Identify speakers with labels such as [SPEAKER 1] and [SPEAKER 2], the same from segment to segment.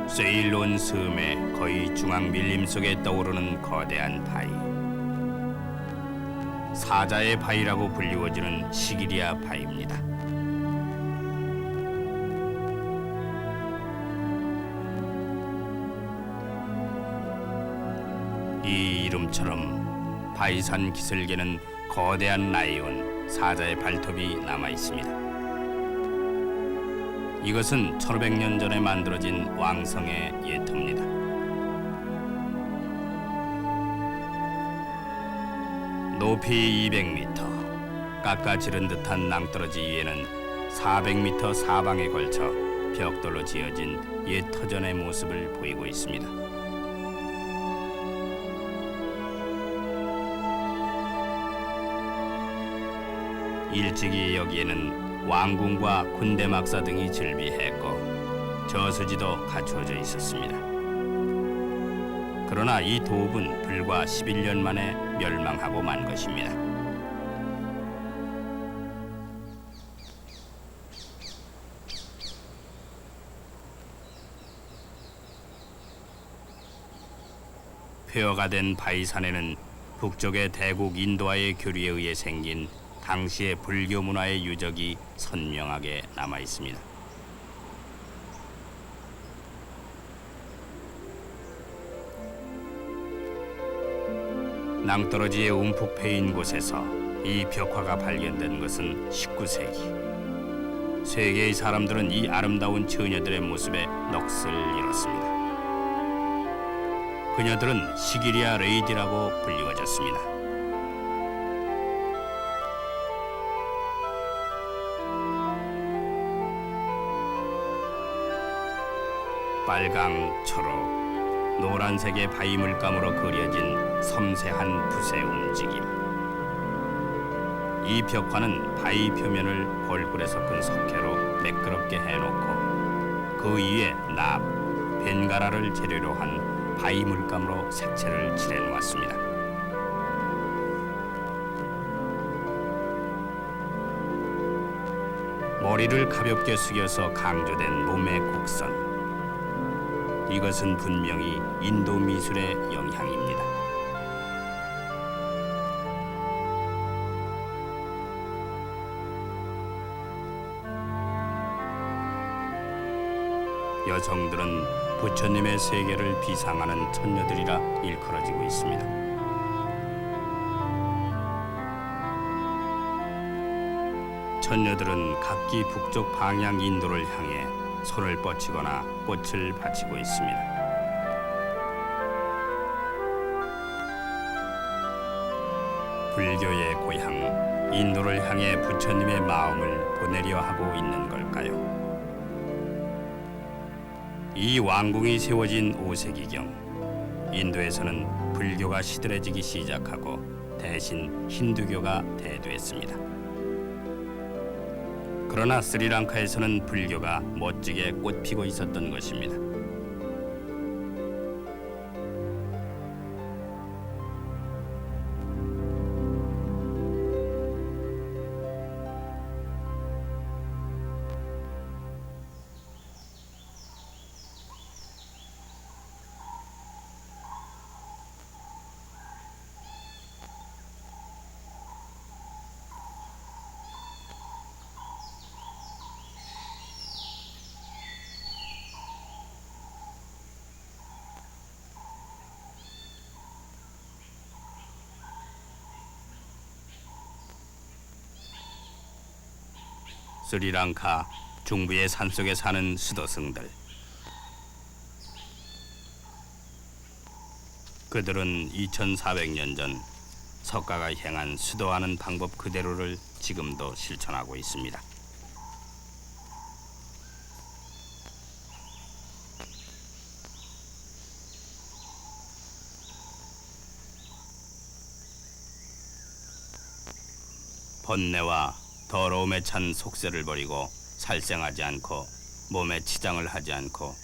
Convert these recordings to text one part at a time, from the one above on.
[SPEAKER 1] 세일론 섬의 거의 중앙 밀림 속에 떠오르는 거대한 바위. 사자의 바위라고 불리워지는 시기리아 바위입니다. 이 이름처럼 바위산 기슭에는 거대한 라이온, 사자의 발톱이 남아 있습니다. 이것은 1500년 전에 만들어진 왕성의 예토입니다. 높이 200m, 깎아지른 듯한 낭떠러지 위에는 400m 사방에 걸쳐 벽돌로 지어진 옛 터전의 모습을 보이고 있습니다. 일찍이 여기에는 왕궁과 군대 막사 등이 즐비했고 저수지도 갖추어져 있었습니다. 그러나 이 도읍은 불과 11년 만에 멸망하고 만 것입니다. 폐허가 된 바위산에는 북쪽의 대국 인도와의 교류에 의해 생긴 당시의 불교 문화의 유적이 선명하게 남아 있습니다. 낭떠러지에 움푹 패인 곳에서 이 벽화가 발견된 것은 19세기. 세계의 사람들은 이 아름다운 처녀들의 모습에 넋을 잃었습니다. 그녀들은 시기리아 레이디라고 불리워졌습니다. 빨강, 초록, 노란색의 바위 물감으로 그려진 섬세한 붓의 움직임. 이 벽화는 바위 표면을 벌꿀에 섞은 석회로 매끄럽게 해놓고 그 위에 납, 벤가라를 재료로 한 바위 물감으로 색채를 칠해놓았습니다. 머리를 가볍게 숙여서 강조된 몸의 곡선. 이것은 분명히 인도 미술의 영향입니다. 여성들은 부처님의 세계를 비상하는 처녀들이라 일컬어지고 있습니다. 처녀들은 각기 북쪽 방향 인도를 향해 손을 뻗치거나 꽃을 바치고 있습니다. 불교의 고향 인도를 향해 부처님의 마음을 보내려 하고 있는 걸까요? 이 왕궁이 세워진 5세기경 인도에서는 불교가 시들해지기 시작하고 대신 힌두교가 대두했습니다. 그러나 스리랑카에서는 불교가 멋지게 꽃피고 있었던 것입니다. 스리랑카 중부의 산속에 사는 수도승들. 그들은 2400년 전 석가가 행한 수도하는 방법 그대로를 지금도 실천하고 있습니다. 번뇌와 더러움에 찬 속세를 버리고 살생하지 않고 몸에 치장을 하지 않고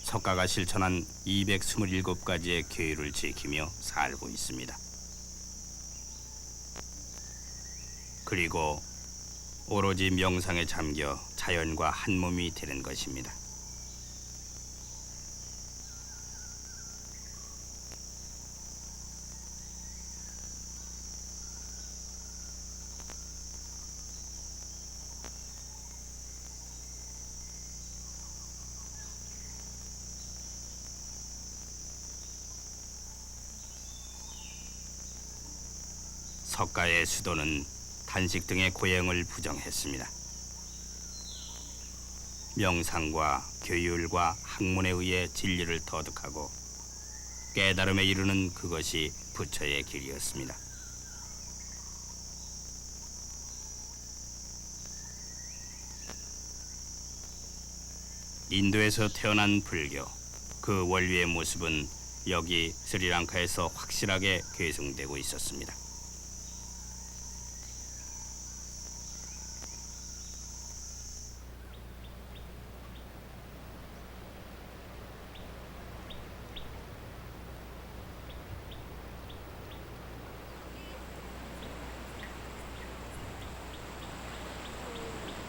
[SPEAKER 1] 석가가 실천한 227가지의 계율을 지키며 살고 있습니다. 그리고 오로지 명상에 잠겨 자연과 한 몸이 되는 것입니다. 석가의 수도는 단식 등의 고행을 부정했습니다. 명상과 교율과 학문에 의해 진리를 터득하고 깨달음에 이르는 그것이 부처의 길이었습니다. 인도에서 태어난 불교, 그 원리의 모습은 여기 스리랑카에서 확실하게 계승되고 있었습니다.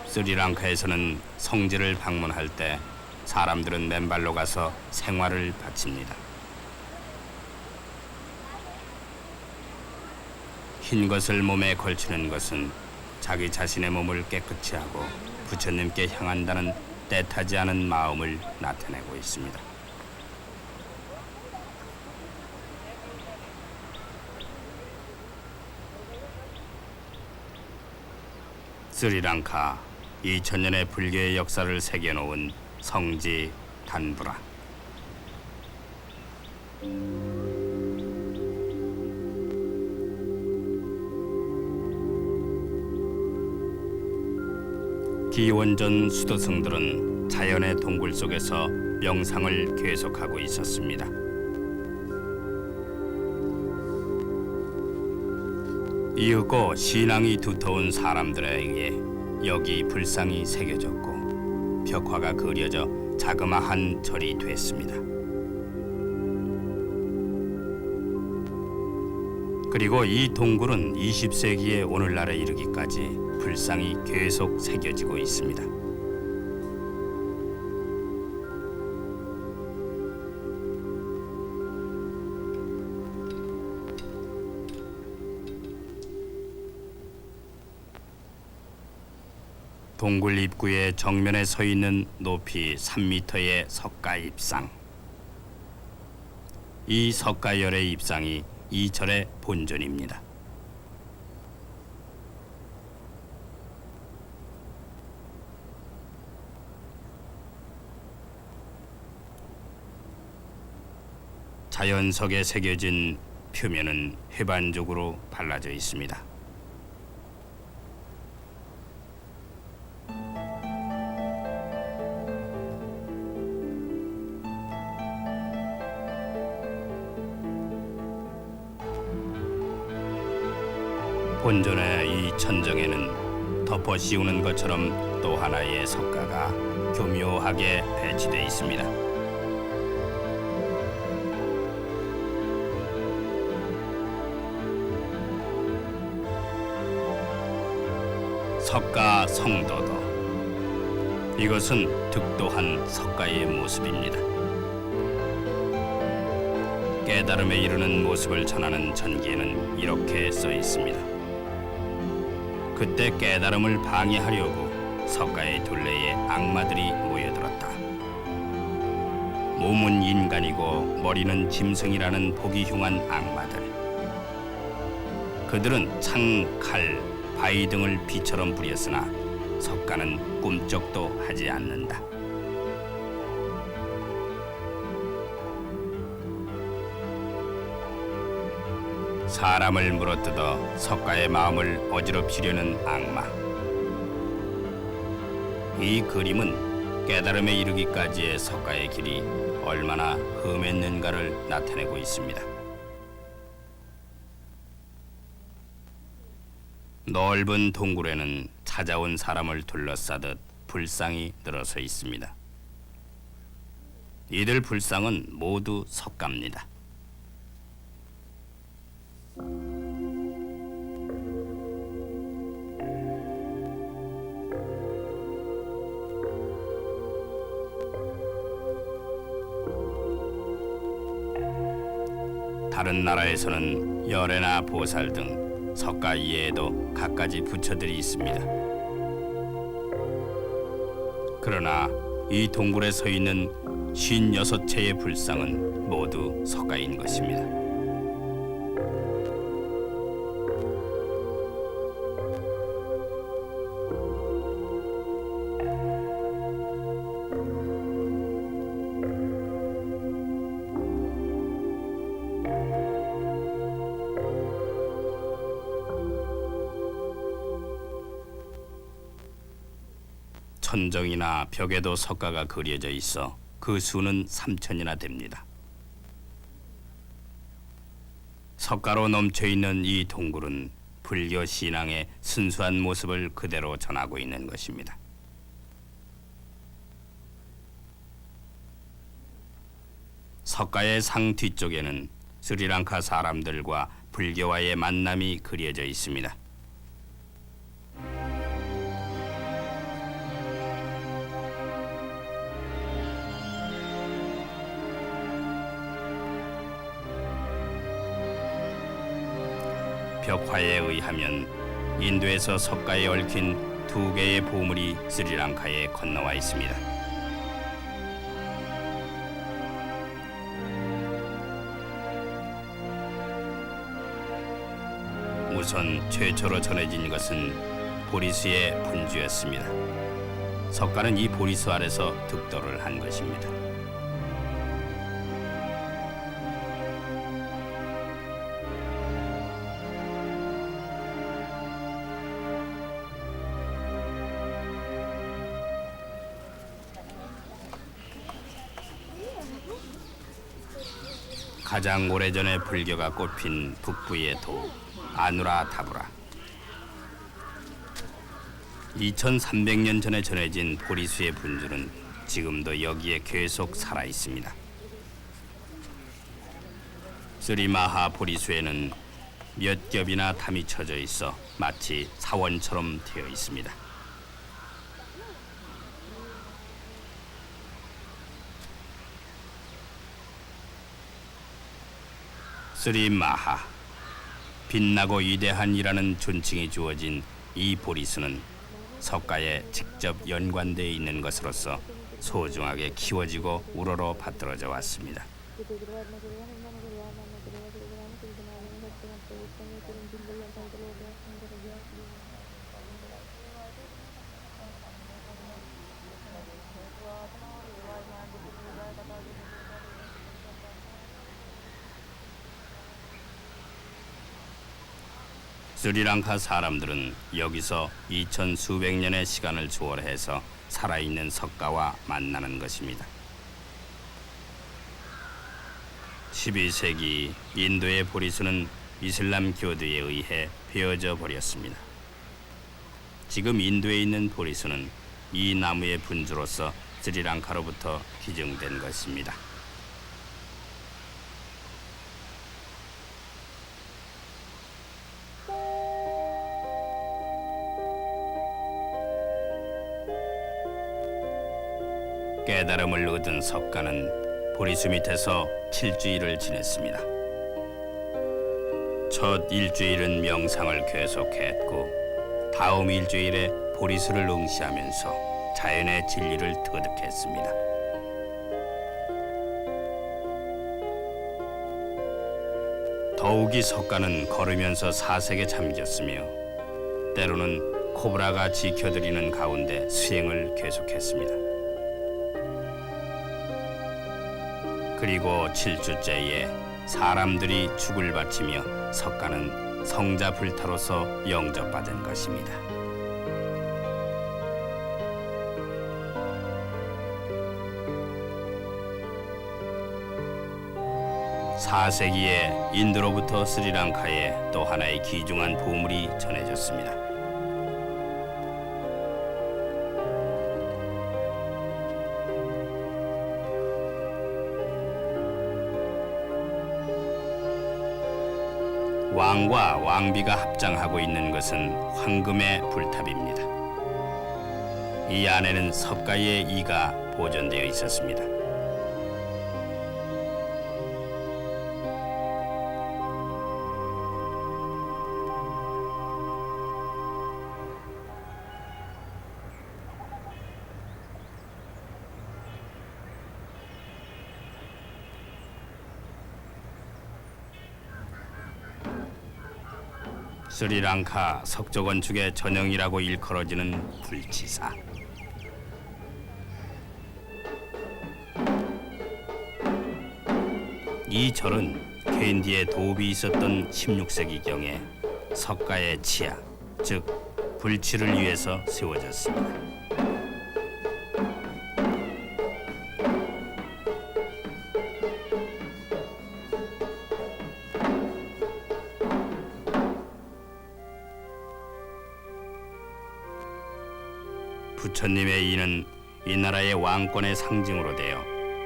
[SPEAKER 1] 스리랑카에서는 성지를 방문할 때 사람들은 맨발로 가서 생화를 바칩니다. 흰 것을 몸에 걸치는 것은 자기 자신의 몸을 깨끗이 하고 부처님께 향한다는 때타지 않은 마음을 나타내고 있습니다. 스리랑카 2000년의 불교의 역사를 새겨놓은 성지 단부라. 기원전 수도승들은 자연의 동굴 속에서 명상을 계속하고 있었습니다. 이윽고 신앙이 두터운 사람들에 의해 여기 불상이 새겨졌고 벽화가 그려져 자그마한 절이 됐습니다. 그리고 이 동굴은 20세기의 오늘날에 이르기까지 불상이 계속 새겨지고 있습니다. 동굴 입구의 정면에 서 있는 높이 3m의 석가 입상. 이 석가열의 입상이 이 절의 본尊입니다. 자연석에 새겨진 표면은 해반적으로 발라져 있습니다. 본尊의 이 천정에는 덮어 씌우는 것처럼 또 하나의 석가가 교묘하게 배치되어 있습니다. 석가 성도도. 이것은 득도한 석가의 모습입니다. 깨달음에 이르는 모습을 전하는 전기에는 이렇게 써 있습니다. 그때 깨달음을 방해하려고 석가의 둘레에 악마들이 모여들었다. 몸은 인간이고 머리는 짐승이라는 보기 흉한 악마들. 그들은 창, 칼, 바위 등을 비처럼 부렸으나 석가는 꿈쩍도 하지 않는다. 사람을 물어뜯어 석가의 마음을 어지럽히려는 악마. 이 그림은 깨달음에 이르기까지의 석가의 길이 얼마나 험했는가를 나타내고 있습니다. 넓은 동굴에는 찾아온 사람을 둘러싸듯 불상이 늘어서 있습니다. 이들 불상은 모두 석가입니다. 다른 나라에서는 열애나 보살 등 석가 이외에도 갖가지 부처들이 있습니다. 그러나 이 동굴에 서 있는 56채의 불상은 모두 석가인 것입니다. 천정이나 벽에도 석가가 그려져 있어 그 수는 3,000이나 됩니다. 석가로 넘쳐 있는 이 동굴은 불교 신앙의 순수한 모습을 그대로 전하고 있는 것입니다. 석가의 상 뒤쪽에는 스리랑카 사람들과 불교와의 만남이 그려져 있습니다. 벽화에 의하면 인도에서 석가에 얽힌 2개의 보물이 스리랑카에 건너와 있습니다. 우선 최초로 전해진 것은 보리수의 분주였습니다. 석가는 이 보리수 아래서 득도를 한 것입니다. 가장 오래전에 불교가 꽃핀 북부의 도 아누라다부라. 2300년 전에 전해진 보리수의 분주는 지금도 여기에 계속 살아 있습니다. 스리마하 보리수에는 몇 겹이나 담이 쳐져 있어 마치 사원처럼 되어 있습니다. 스리마하, 빛나고 위대한이라는 존칭이 주어진 이 보리수는 석가에 직접 연관되어 있는 것으로서 소중하게 키워지고 우러러 받들어져 왔습니다. 스리랑카 사람들은 여기서 2000 수백 년의 시간을 초월해서 살아있는 석가와 만나는 것입니다. 12세기 인도의 보리수는 이슬람 교도에 의해 베어져 버렸습니다. 지금 인도에 있는 보리수는 이 나무의 분주로서 스리랑카로부터 기증된 것입니다. 깨달음을 얻은 석가는 보리수 밑에서 7주일을 지냈습니다. 첫 일주일은 명상을 계속했고 다음 일주일에 보리수를 응시하면서 자연의 진리를 터득했습니다. 더욱이 석가는 걸으면서 사색에 잠겼으며 때로는 코브라가 지켜드리는 가운데 수행을 계속했습니다. 그리고 7주째에 사람들이 죽을 바치며 석가는 성자 불타로서 영접받은 것입니다. (4세기에) 인도로부터 스리랑카에 또 하나의 귀중한 보물이 전해졌습니다. 왕과 왕비가 합장하고 있는 것은 황금의 불탑입니다. 이 안에는 석가의 이가 보존되어 있었습니다. 스리랑카 석조 건축의 전형이라고 일컬어지는 불치사. 이 절은 캔디에 도읍이 있었던 16세기경에 석가의 치아, 즉 불치를 위해서 세워졌습니다. 부처님의 이는 이 나라의 왕권의 상징으로 되어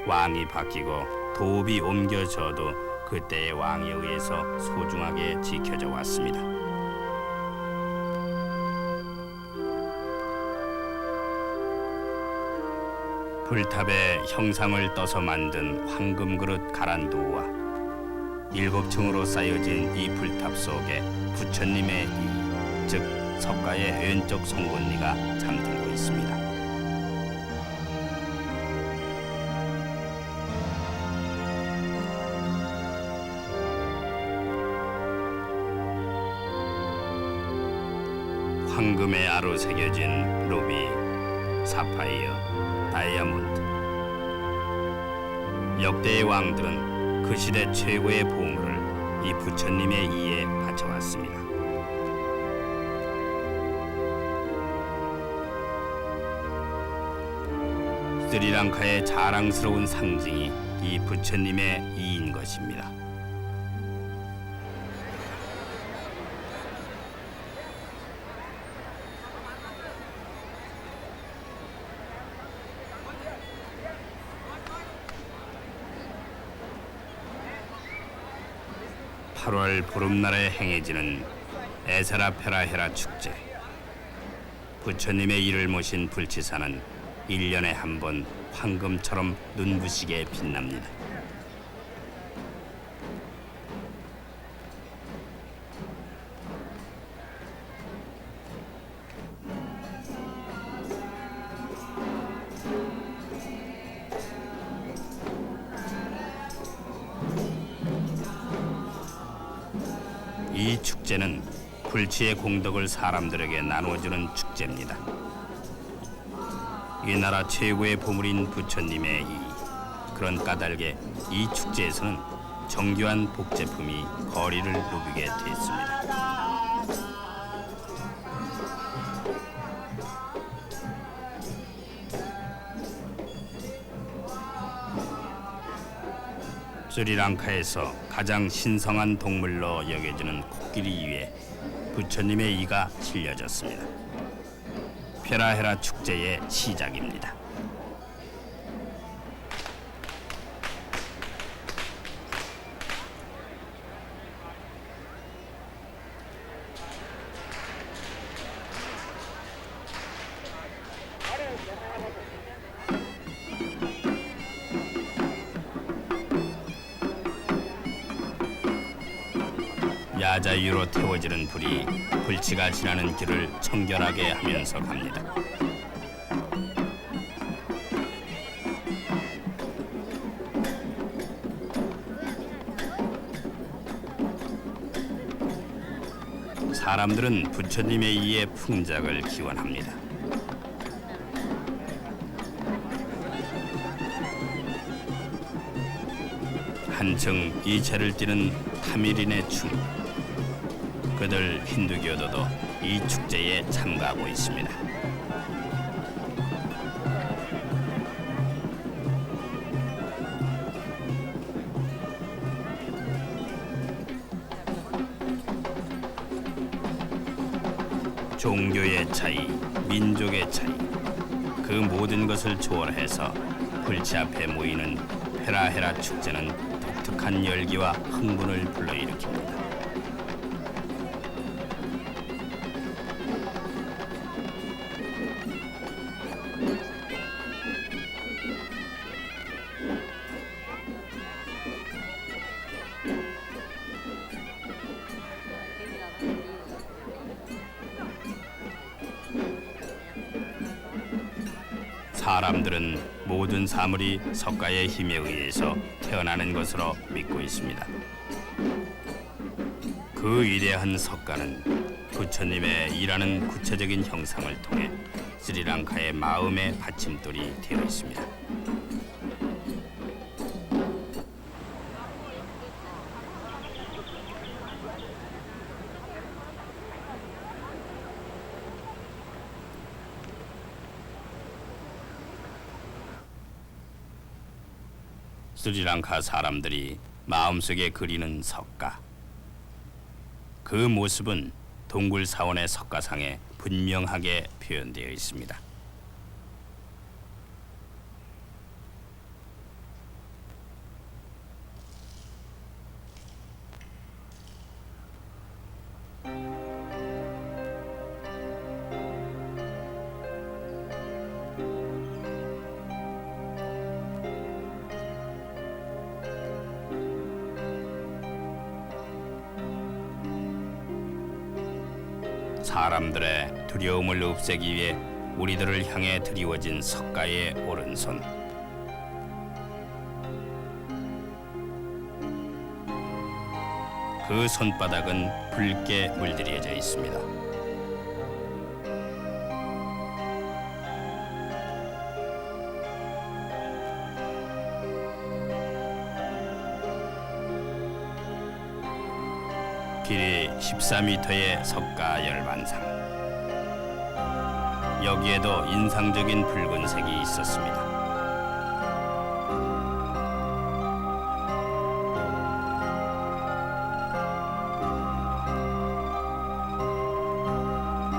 [SPEAKER 1] 왕이 바뀌고 도읍이 옮겨져도 그때의 왕에 의해서 소중하게 지켜져 왔습니다. 불탑에 형상을 떠서 만든 황금 그릇 가란두와 7층으로 쌓여진 이 불탑 속에 부처님의 이, 즉 석가의 왼쪽 송곳니가 잠들고 있습니다. 황금의 아로 새겨진 루비, 사파이어, 다이아몬드. 역대의 왕들은 그 시대 최고의 보물을 이 부처님의 이에 바쳐왔습니다. 스리랑카의 자랑스러운 상징이 이 부처님의 이인 것입니다. (8월) 보름날에 행해지는 에사라 페라헤라 축제. 부처님의 이를 모신 불치사는 1년에 한 번 황금처럼 눈부시게 빛납니다. 이 축제는 불치의 공덕을 사람들에게 나눠주는 축제입니다. 이 나라 최고의 보물인 부처님의 이, 그런 까닭에 이 축제에서는 정교한 복제품이 거리를 누비게 됐습니다. 스리랑카에서 가장 신성한 동물로 여겨지는 코끼리 위에 부처님의 이가 실려졌습니다. 페라헤라 축제의 시작입니다. 야자유로 태워지는 불이 불치가 지나는 길을 청결하게 하면서 갑니다. 사람들은 부처님의 이의 풍작을 기원합니다. 한층 이 제를 띠는 타미린의 춤. 그들 힌두교도도 이 축제에 참가하고 있습니다. 종교의 차이, 민족의 차이, 그 모든 것을 초월해서 불치 앞에 모이는 페라헤라 축제는 독특한 열기와 흥분을 불러일으킵니다. 사람들은 모든 사물이 석가의 힘에 의해서 태어나는 것으로 믿고 있습니다. 그 위대한 석가는 부처님의 일하는 구체적인 형상을 통해 스리랑카의 마음의 받침돌이 되어 있습니다. 스리랑카 사람들이 마음속에 그리는 석가. 그 모습은 동굴 사원의 석가상에 분명하게 표현되어 있습니다. 사람들의 두려움을 없애기 위해 우리들을 향해 드리워진 석가의 오른손. 그 손바닥은 붉게 물들여져 있습니다. 길이 14m의 석가 열반상. 여기에도 인상적인 붉은색이 있었습니다.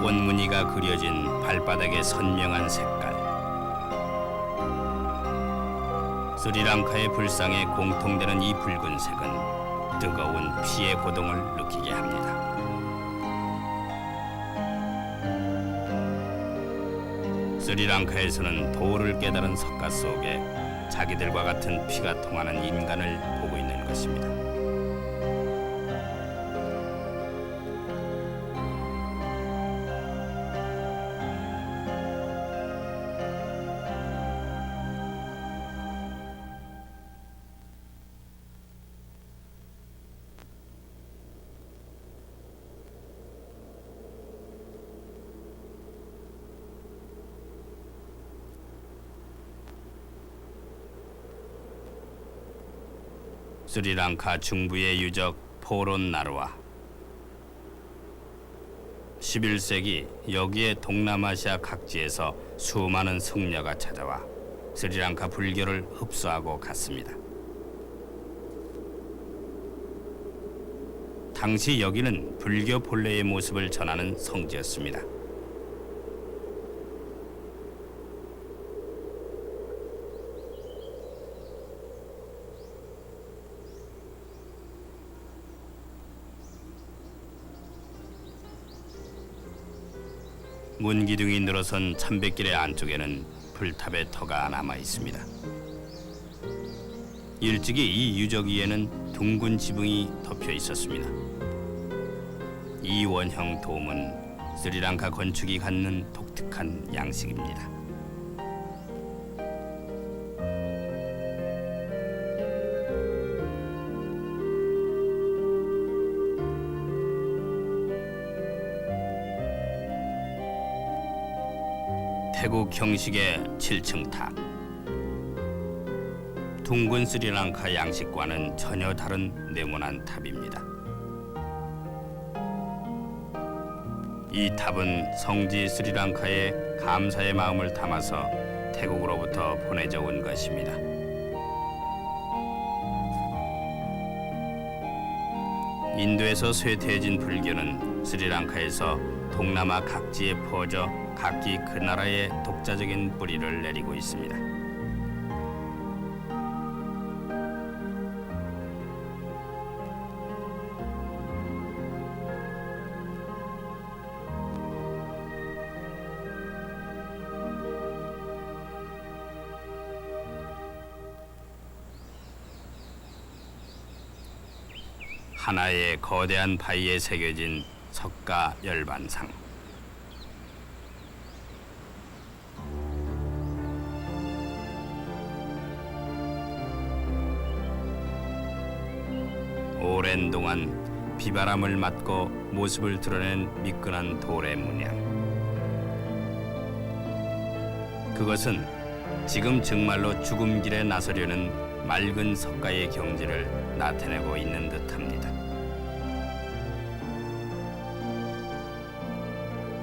[SPEAKER 1] 꽃무늬가 그려진 발바닥의 선명한 색깔. 스리랑카의 불상에 공통되는 이 붉은색은 뜨거운 피의 고동을 느끼게 합니다. 스리랑카에서는 도를 깨달은 석가 속에 자기들과 같은 피가 통하는 인간을 보고 있는 것입니다. 스리랑카 중부의 유적 포론나루아. 11세기 여기에 동남아시아 각지에서 수많은 승려가 찾아와 스리랑카 불교를 흡수하고 갔습니다. 당시 여기는 불교 본래의 모습을 전하는 성지였습니다. 문기둥이 늘어선 참배길의 안쪽에는 불탑의 터가 남아 있습니다. 일찍이 이 유적 위에는 둥근 지붕이 덮여 있었습니다. 이 원형 돔은 스리랑카 건축이 갖는 독특한 양식입니다. 태국 형식의 7층 탑. 둥근 스리랑카 양식과는 전혀 다른 네모난 탑입니다. 이 탑은 성지 스리랑카의 감사의 마음을 담아서 태국으로부터 보내져 온 것입니다. 인도에서 쇠퇴해진 불교는 스리랑카에서 동남아 각지에 퍼져 각기 그 나라의 독자적인 뿌리를 내리고 있습니다. 하나의 거대한 바위에 새겨진 석가 열반상. 오랜 동안 비바람을 맞고 모습을 드러낸 미끈한 돌의 문양. 그것은 지금 정말로 죽음길에 나서려는 맑은 석가의 경지를 나타내고 있는 듯합니다.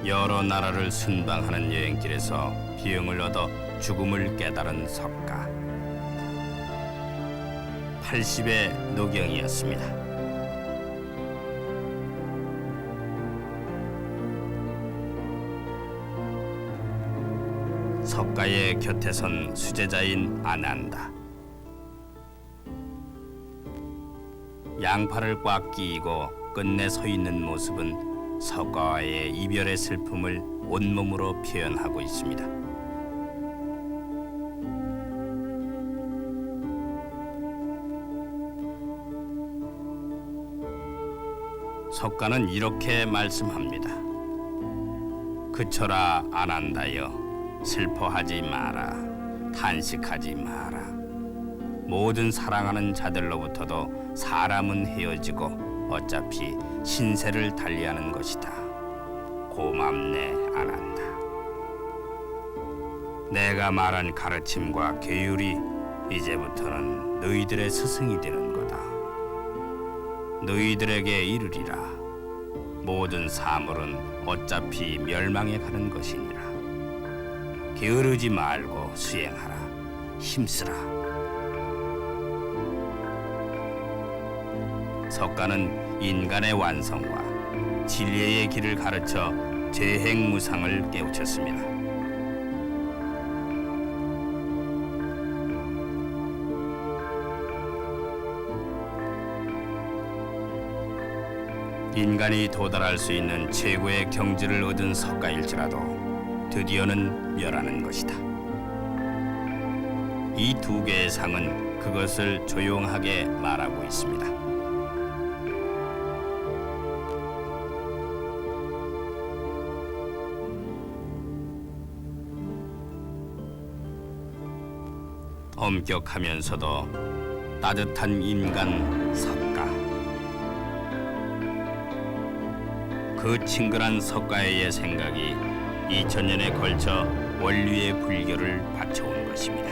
[SPEAKER 1] 여러 나라를 순방하는 여행길에서 비용을 얻어 죽음을 깨달은 석가. 80의 노경이었습니다. 석가의 곁에 선 수제자인 아난다. 양팔을 꽉 끼이고 끝내 서 있는 모습은 석가와의 이별의 슬픔을 온몸으로 표현하고 있습니다. 석가는 이렇게 말씀합니다. 그쳐라 안한다여 슬퍼하지 마라 탄식하지 마라 모든 사랑하는 자들로부터도 사람은 헤어지고 어차피 신세를 달리하는 것이다. 고맙네 안한다. 내가 말한 가르침과 계율이 이제부터는 너희들의 스승이 되는 거다. 너희들에게 이르리라. 모든 사물은 어차피 멸망에 가는 것이니라. 게으르지 말고 수행하라. 힘쓰라. 석가는 인간의 완성과 진리의 길을 가르쳐 재행무상을 깨우쳤습니다. 인간이 도달할 수 있는 최고의 경지를 얻은 석가일지라도 드디어는 멸하는 것이다. 이 두 개의 상은 그것을 조용하게 말하고 있습니다. 엄격하면서도 따뜻한 인간 석가. 그 친근한 석가의 생각이 2000년에 걸쳐 원류의 불교를 바쳐온 것입니다.